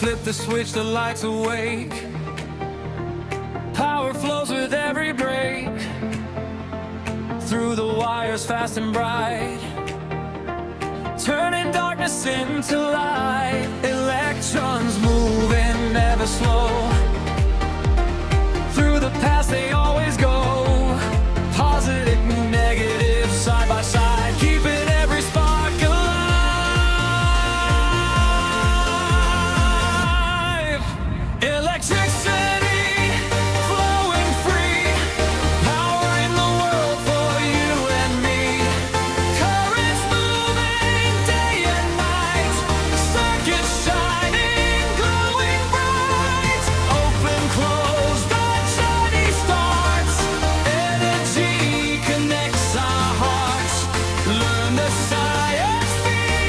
Flip the switch, the lights awake. Power flows with every break. Through the wires fast and bright, turning darkness into light. Electrons moving ever slow. Through the past they always go.